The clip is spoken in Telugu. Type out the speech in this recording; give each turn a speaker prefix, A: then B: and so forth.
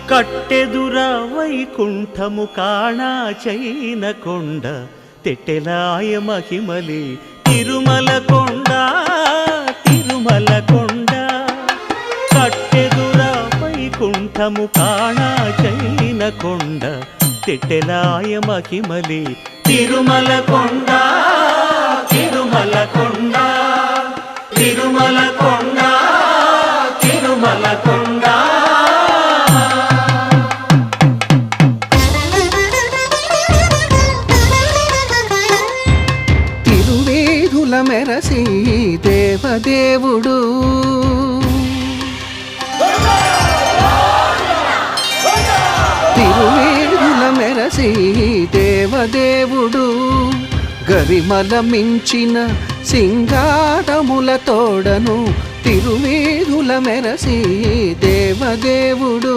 A: కట్టెదుర వైకుంఠము కాణా చైన కొండ తెట్టెలాయ మహిమలి తిరుమల కొండ తిరుమల కొండ కట్టెదుర వైకుంఠము కాణా చైన కొండ తెట్టెలాయ మహిమలి తిరుమల కొండ తిరుమల కొండ తిరుమల కొండ తిరుమల కొండ
B: తిరువేధుల మెరసి దేవదేవుడు తిరువేధుల మెరసి దేవదేవుడు గరిమల మించిన సింగారముల తోడను తిరువేధుల మెరసి దేవదేవుడు